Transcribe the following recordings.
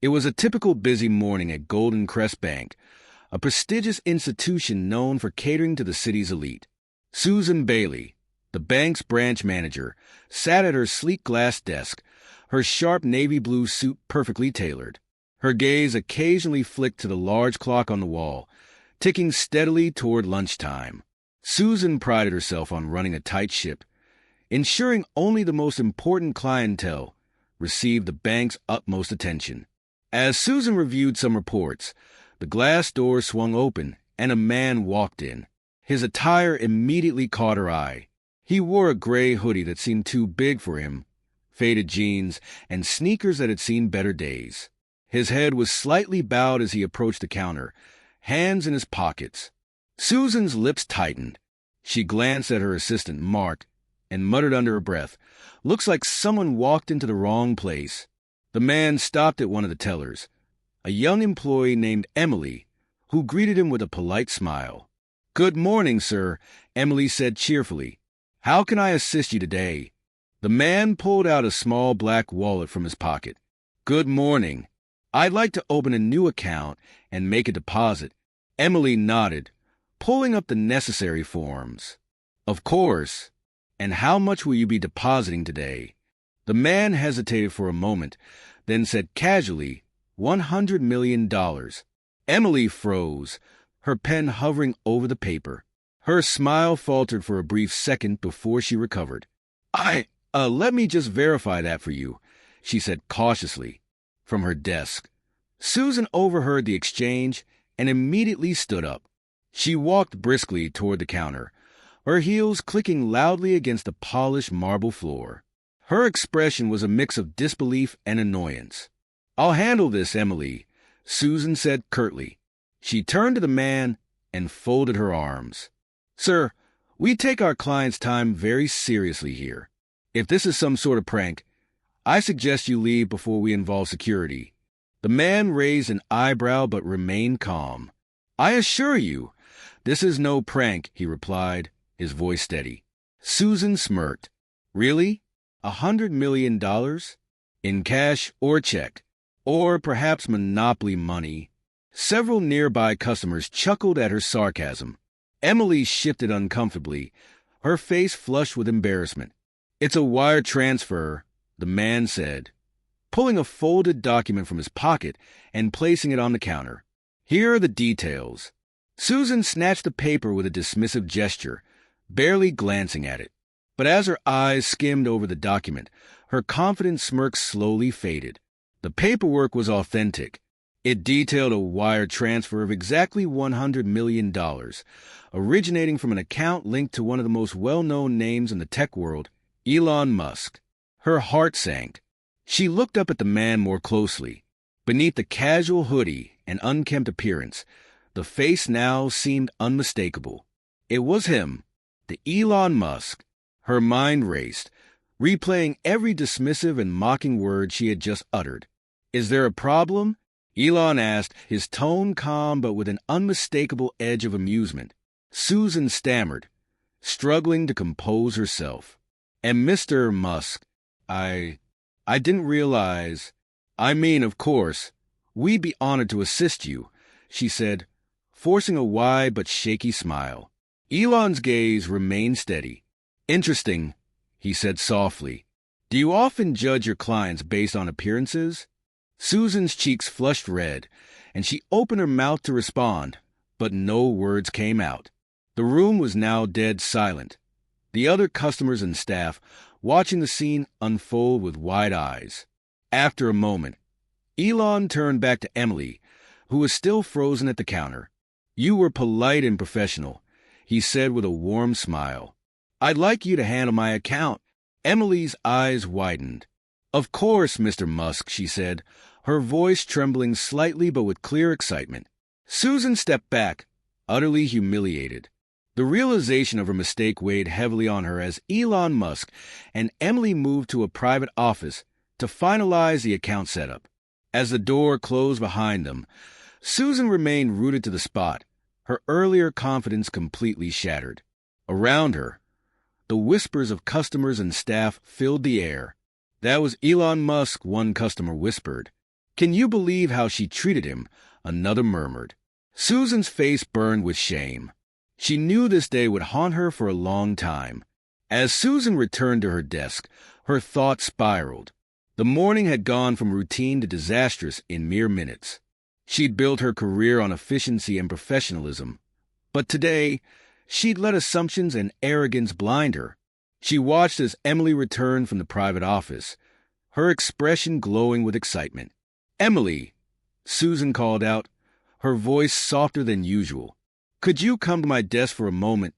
It was a typical busy morning at Golden Crest Bank, a prestigious institution known for catering to the city's elite. Susan Bailey, the bank's branch manager, sat at her sleek glass desk, her sharp navy blue suit perfectly tailored. Her gaze occasionally flicked to the large clock on the wall, ticking steadily toward lunchtime. Susan prided herself on running a tight ship, ensuring only the most important clientele received the bank's utmost attention. As Susan reviewed some reports, the glass door swung open and a man walked in. His attire immediately caught her eye. He wore a gray hoodie that seemed too big for him, faded jeans, and sneakers that had seen better days. His head was slightly bowed as he approached the counter, hands in his pockets. Susan's lips tightened. She glanced at her assistant, Mark, and muttered under her breath, "Looks like someone walked into the wrong place." The man stopped at one of the tellers, a young employee named Emily, who greeted him with a polite smile. "Good morning, sir," Emily said cheerfully. "How can I assist you today?" The man pulled out a small black wallet from his pocket. "Good morning. I'd like to open a new account and make a deposit." Emily nodded, pulling up the necessary forms. "Of course. And how much will you be depositing today?" The man hesitated for a moment, then said casually, $100 million. Emily froze, her pen hovering over the paper. Her smile faltered for a brief second before she recovered. Let me just verify that for you," she said cautiously, from her desk. Susan overheard the exchange and immediately stood up. She walked briskly toward the counter, her heels clicking loudly against the polished marble floor. Her expression was a mix of disbelief and annoyance. "I'll handle this, Emily," Susan said curtly. She turned to the man and folded her arms. "Sir, we take our clients' time very seriously here. If this is some sort of prank, I suggest you leave before we involve security." The man raised an eyebrow but remained calm. "I assure you, this is no prank," he replied, his voice steady. Susan smirked. "Really? $100 million? In cash or check? Or perhaps monopoly money?" Several nearby customers chuckled at her sarcasm. Emily shifted uncomfortably, her face flushed with embarrassment. "It's a wire transfer," the man said, pulling a folded document from his pocket and placing it on the counter. "Here are the details." Susan snatched the paper with a dismissive gesture, barely glancing at it. But as her eyes skimmed over the document, her confident smirk slowly faded. The paperwork was authentic. It detailed a wire transfer of exactly $100 million, originating from an account linked to one of the most well-known names in the tech world, Elon Musk. Her heart sank. She looked up at the man more closely. Beneath the casual hoodie and unkempt appearance, the face now seemed unmistakable. It was him, the Elon Musk. Her mind raced, replaying every dismissive and mocking word she had just uttered. "Is there a problem?" Elon asked, his tone calm but with an unmistakable edge of amusement. Susan stammered, struggling to compose herself. "And Mr. Musk, I didn't realize. I mean, of course, we'd be honored to assist you," she said, forcing a wide but shaky smile. Elon's gaze remained steady. "Interesting," he said softly. "Do you often judge your clients based on appearances?" Susan's cheeks flushed red, and she opened her mouth to respond, but no words came out. The room was now dead silent, the other customers and staff watching the scene unfold with wide eyes. After a moment, Elon turned back to Emily, who was still frozen at the counter. "You were polite and professional," he said with a warm smile. "I'd like you to handle my account." Emily's eyes widened. "Of course, Mr. Musk," she said, her voice trembling slightly but with clear excitement. Susan stepped back, utterly humiliated. The realization of her mistake weighed heavily on her as Elon Musk and Emily moved to a private office to finalize the account setup. As the door closed behind them, Susan remained rooted to the spot, her earlier confidence completely shattered. Around her, the whispers of customers and staff filled the air. "That was Elon Musk," one customer whispered. Can you believe how she treated him? Another murmured. Susan's face burned with shame. She knew this day would haunt her for a long time. As Susan returned to her desk, her thoughts spiraled. The morning had gone from routine to disastrous in mere minutes. She'd built her career on efficiency and professionalism. But today, she'd let assumptions and arrogance blind her. She watched as Emily returned from the private office, her expression glowing with excitement. "Emily," Susan called out, her voice softer than usual. "Could you come to my desk for a moment?"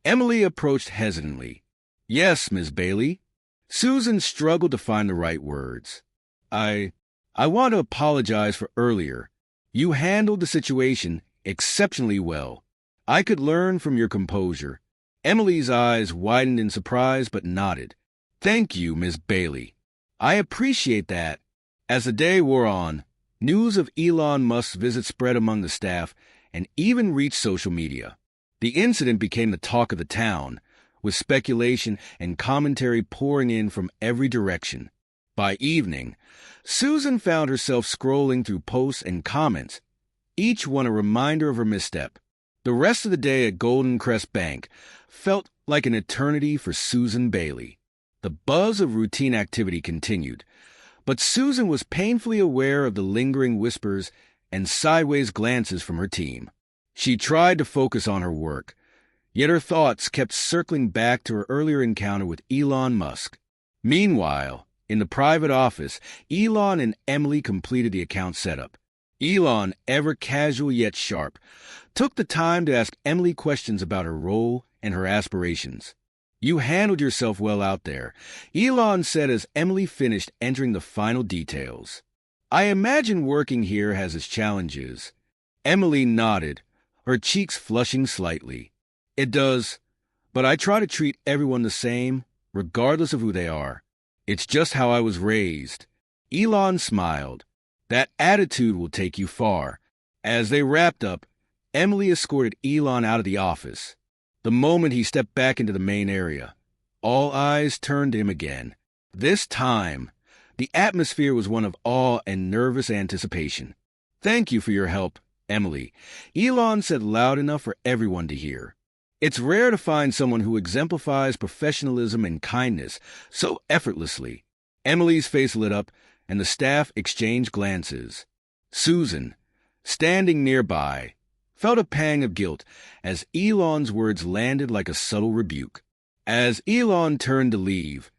Emily approached hesitantly. "Yes, Miss Bailey." Susan struggled to find the right words. I want to apologize for earlier. You handled the situation exceptionally well. I could learn from your composure." Emily's eyes widened in surprise but nodded. "Thank you, Miss Bailey. I appreciate that." As the day wore on, news of Elon Musk's visit spread among the staff and even reached social media. The incident became the talk of the town, with speculation and commentary pouring in from every direction. By evening, Susan found herself scrolling through posts and comments, each one a reminder of her misstep. The rest of the day at Golden Crest Bank felt like an eternity for Susan Bailey. The buzz of routine activity continued, but Susan was painfully aware of the lingering whispers and sideways glances from her team. She tried to focus on her work, yet her thoughts kept circling back to her earlier encounter with Elon Musk. Meanwhile, in the private office, Elon and Emily completed the account setup. Elon, ever casual yet sharp, took the time to ask Emily questions about her role and her aspirations. "You handled yourself well out there," Elon said as Emily finished entering the final details. "I imagine working here has its challenges." Emily nodded, her cheeks flushing slightly. "It does, but I try to treat everyone the same, regardless of who they are. It's just how I was raised." Elon smiled. "That attitude will take you far." As they wrapped up, Emily escorted Elon out of the office. The moment he stepped back into the main area, all eyes turned to him again. This time, the atmosphere was one of awe and nervous anticipation. "Thank you for your help, Emily," Elon said loud enough for everyone to hear. It's rare to find someone who exemplifies professionalism and kindness so effortlessly. Emily's face lit up, and the staff exchanged glances. Susan, standing nearby, felt a pang of guilt as Elon's words landed like a subtle rebuke. As Elon turned to leave,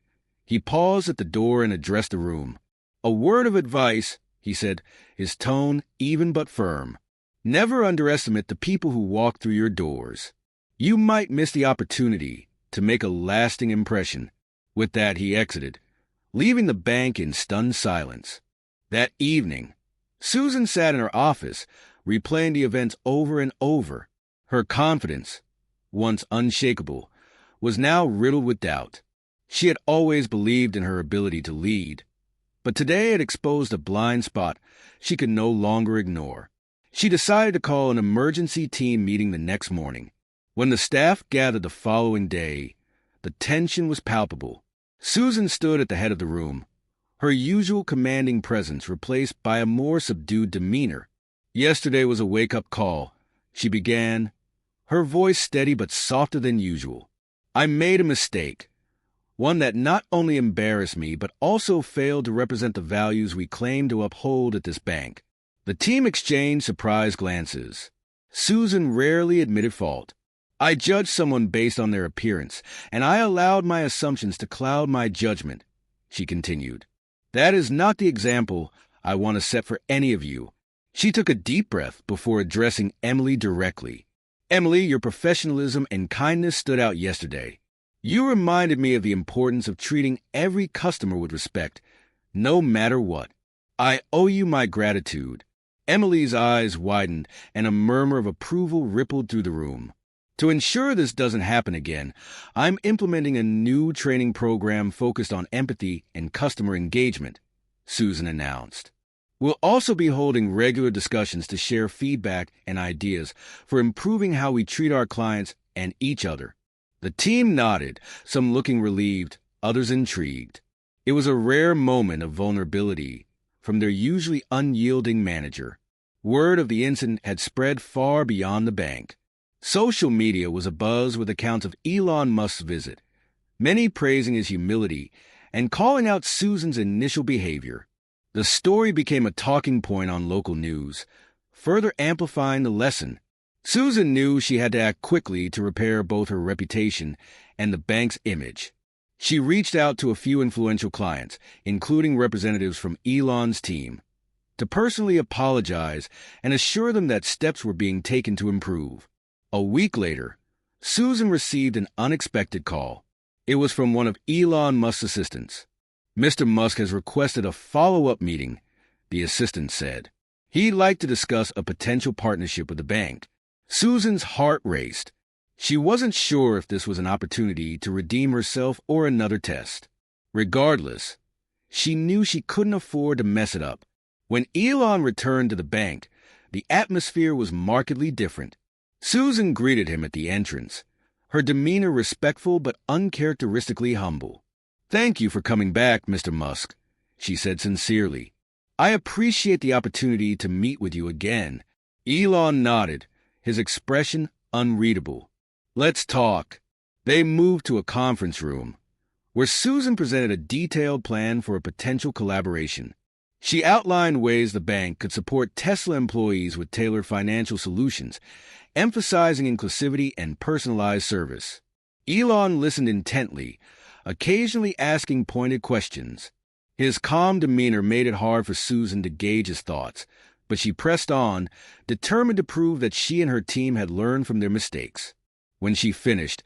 he paused at the door and addressed the room. "A word of advice," he said, his tone even but firm. "Never underestimate the people who walk through your doors. You might miss the opportunity to make a lasting impression." With that, he exited, leaving the bank in stunned silence. That evening, Susan sat in her office, replaying the events over and over. Her confidence, once unshakable, was now riddled with doubt. She had always believed in her ability to lead, but today it exposed a blind spot she could no longer ignore. She decided to call an emergency team meeting the next morning. When the staff gathered the following day, the tension was palpable. Susan stood at the head of the room, her usual commanding presence replaced by a more subdued demeanor. "Yesterday was a wake-up call," she began, her voice steady but softer than usual. "I made a mistake, one that not only embarrassed me but also failed to represent the values we claim to uphold at this bank." The team exchanged surprised glances. Susan rarely admitted fault. "I judged someone based on their appearance, and I allowed my assumptions to cloud my judgment," she continued. "That is not the example I want to set for any of you." She took a deep breath before addressing Emily directly. "Emily, your professionalism and kindness stood out yesterday. You reminded me of the importance of treating every customer with respect, no matter what. I owe you my gratitude." Emily's eyes widened, and a murmur of approval rippled through the room. "To ensure this doesn't happen again, I'm implementing a new training program focused on empathy and customer engagement," Susan announced. "We'll also be holding regular discussions to share feedback and ideas for improving how we treat our clients and each other." The team nodded, some looking relieved, others intrigued. It was a rare moment of vulnerability from their usually unyielding manager. Word of the incident had spread far beyond the bank. Social media was abuzz with accounts of Elon Musk's visit, many praising his humility and calling out Susan's initial behavior. The story became a talking point on local news, further amplifying the lesson. Susan knew she had to act quickly to repair both her reputation and the bank's image. She reached out to a few influential clients, including representatives from Elon's team, to personally apologize and assure them that steps were being taken to improve. A week later, Susan received an unexpected call. It was from one of Elon Musk's assistants. "Mr. Musk has requested a follow-up meeting," the assistant said. "He'd like to discuss a potential partnership with the bank." Susan's heart raced. She wasn't sure if this was an opportunity to redeem herself or another test. Regardless, she knew she couldn't afford to mess it up. When Elon returned to the bank, the atmosphere was markedly different. Susan greeted him at the entrance, her demeanor respectful but uncharacteristically humble. "Thank you for coming back, Mr. Musk," she said sincerely. "I appreciate the opportunity to meet with you again." Elon nodded, his expression unreadable. "Let's talk." They moved to a conference room, where Susan presented a detailed plan for a potential collaboration. She outlined ways the bank could support Tesla employees with tailored financial solutions, emphasizing inclusivity and personalized service. Elon listened intently, occasionally asking pointed questions. His calm demeanor made it hard for Susan to gauge his thoughts, but she pressed on, determined to prove that she and her team had learned from their mistakes. When she finished,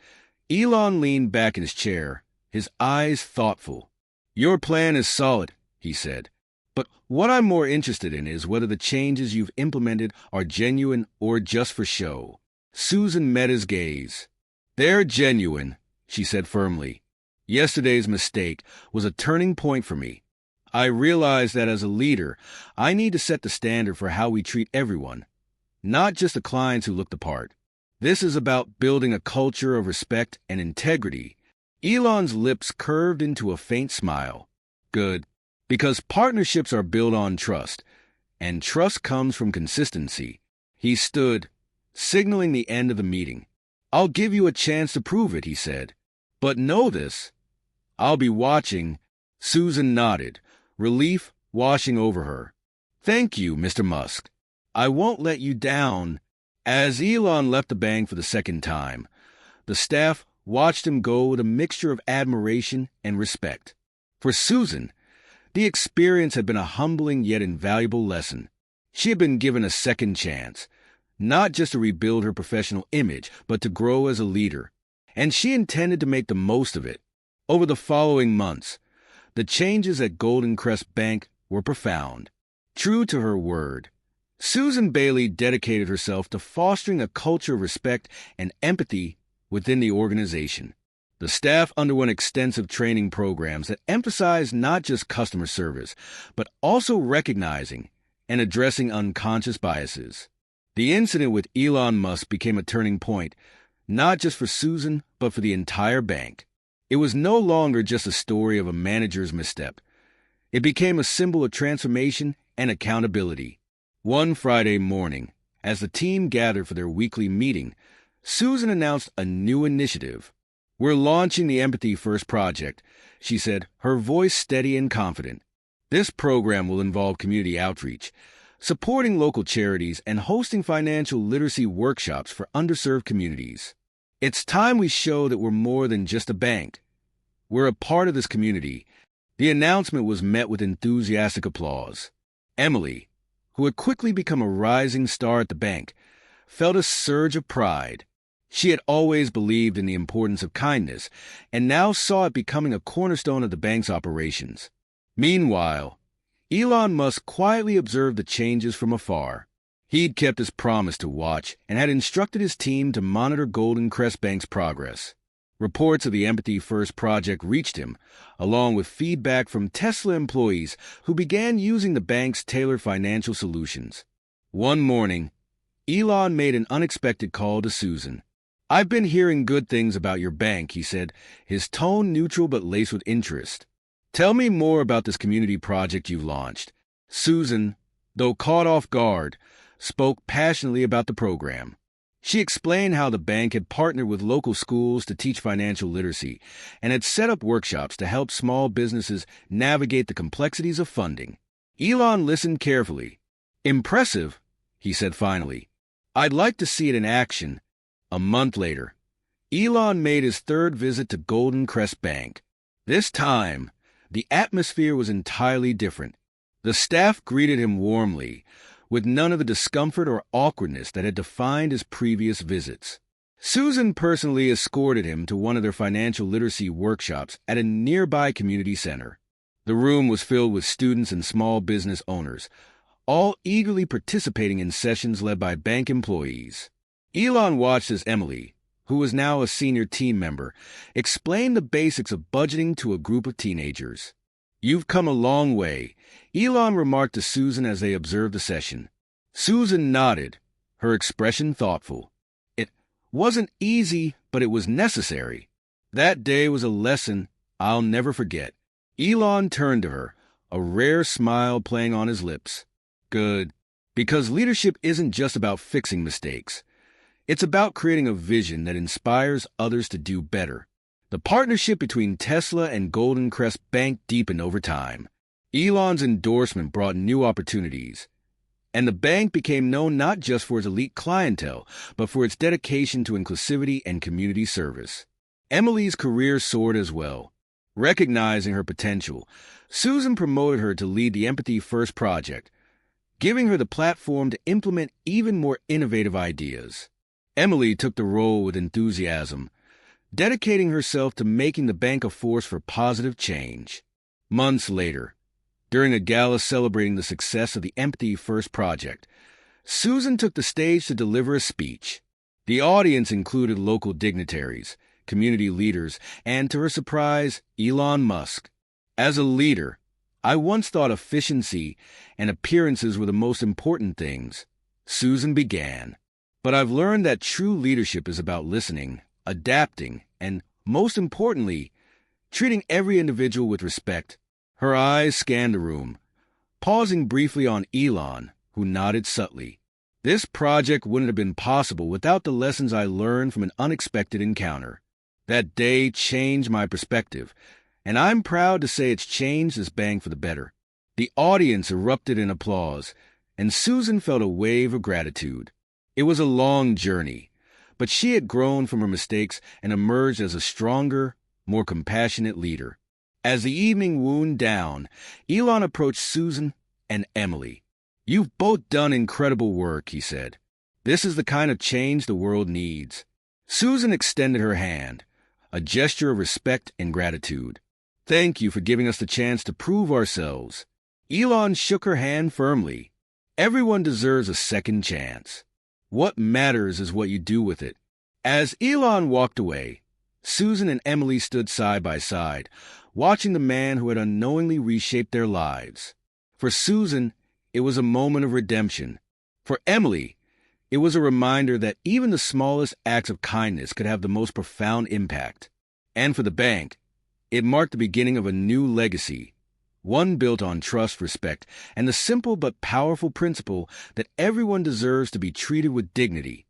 Elon leaned back in his chair, his eyes thoughtful. "Your plan is solid," he said. "But what I'm more interested in is whether the changes you've implemented are genuine or just for show." Susan met his gaze. "They're genuine," she said firmly. "Yesterday's mistake was a turning point for me. I realized that as a leader, I need to set the standard for how we treat everyone, not just the clients who look the part. This is about building a culture of respect and integrity." Elon's lips curved into a faint smile. "Good. Because partnerships are built on trust, and trust comes from consistency." He stood, signaling the end of the meeting. "I'll give you a chance to prove it," he said. "But know this, I'll be watching." Susan nodded, relief washing over her. "Thank you, Mr. Musk. I won't let you down." As Elon left the bank for the second time, the staff watched him go with a mixture of admiration and respect. For Susan, the experience had been a humbling yet invaluable lesson. She had been given a second chance, not just to rebuild her professional image, but to grow as a leader. And she intended to make the most of it. Over the following months, the changes at Golden Crest Bank were profound. True to her word, Susan Bailey dedicated herself to fostering a culture of respect and empathy within the organization. The staff underwent extensive training programs that emphasized not just customer service, but also recognizing and addressing unconscious biases. The incident with Elon Musk became a turning point, not just for Susan, but for the entire bank. It was no longer just a story of a manager's misstep. It became a symbol of transformation and accountability. One Friday morning, as the team gathered for their weekly meeting, Susan announced a new initiative. "We're launching the Empathy First project," she said, her voice steady and confident. "This program will involve community outreach, supporting local charities, and hosting financial literacy workshops for underserved communities. It's time we show that we're more than just a bank. We're a part of this community." The announcement was met with enthusiastic applause. Emily, who had quickly become a rising star at the bank, felt a surge of pride. She had always believed in the importance of kindness, and now saw it becoming a cornerstone of the bank's operations. Meanwhile, Elon Musk quietly observed the changes from afar. He'd kept his promise to watch and had instructed his team to monitor Golden Crest Bank's progress. Reports of the Empathy First project reached him, along with feedback from Tesla employees who began using the bank's tailored financial solutions. One morning, Elon made an unexpected call to Susan. "I've been hearing good things about your bank," he said, his tone neutral but laced with interest. "Tell me more about this community project you've launched." Susan, though caught off guard, spoke passionately about the program. She explained how the bank had partnered with local schools to teach financial literacy and had set up workshops to help small businesses navigate the complexities of funding. Elon listened carefully. "Impressive," he said finally. "I'd like to see it in action." A month later, Elon made his third visit to Golden Crest Bank. This time, the atmosphere was entirely different. The staff greeted him warmly, with none of the discomfort or awkwardness that had defined his previous visits. Susan personally escorted him to one of their financial literacy workshops at a nearby community center. The room was filled with students and small business owners, all eagerly participating in sessions led by bank employees. Elon watched as Emily, who was now a senior team member, explained the basics of budgeting to a group of teenagers. "You've come a long way," Elon remarked to Susan as they observed the session. Susan nodded, her expression thoughtful. "It wasn't easy, but it was necessary." That day was a lesson I'll never forget. Elon turned to her, a rare smile playing on his lips. "Good. Because leadership isn't just about fixing mistakes. It's about creating a vision that inspires others to do better." The partnership between Tesla and Golden Crest Bank deepened over time. Elon's endorsement brought new opportunities, and the bank became known not just for its elite clientele, but for its dedication to inclusivity and community service. Emily's career soared as well. Recognizing her potential, Susan promoted her to lead the Empathy First project, giving her the platform to implement even more innovative ideas. Emily took the role with enthusiasm, dedicating herself to making the bank a force for positive change. Months later, during a gala celebrating the success of the Empathy First project, Susan took the stage to deliver a speech. The audience included local dignitaries, community leaders, and, to her surprise, Elon Musk. "As a leader, I once thought efficiency and appearances were the most important things," Susan began. "But I've learned that true leadership is about listening, adapting, and, most importantly, treating every individual with respect." Her eyes scanned the room, pausing briefly on Elon, who nodded subtly. "This project wouldn't have been possible without the lessons I learned from an unexpected encounter. That day changed my perspective, and I'm proud to say it's changed this bank for the better." The audience erupted in applause, and Susan felt a wave of gratitude. It was a long journey, but she had grown from her mistakes and emerged as a stronger, more compassionate leader. As the evening wound down, Elon approached Susan and Emily. "You've both done incredible work," he said. "This is the kind of change the world needs." Susan extended her hand, a gesture of respect and gratitude. "Thank you for giving us the chance to prove ourselves." Elon shook her hand firmly. "Everyone deserves a second chance. What matters is what you do with it." As Elon walked away, Susan and Emily stood side by side, watching the man who had unknowingly reshaped their lives. For Susan, it was a moment of redemption. For Emily, it was a reminder that even the smallest acts of kindness could have the most profound impact. And for the bank, it marked the beginning of a new legacy, one built on trust, respect, and the simple but powerful principle that everyone deserves to be treated with dignity,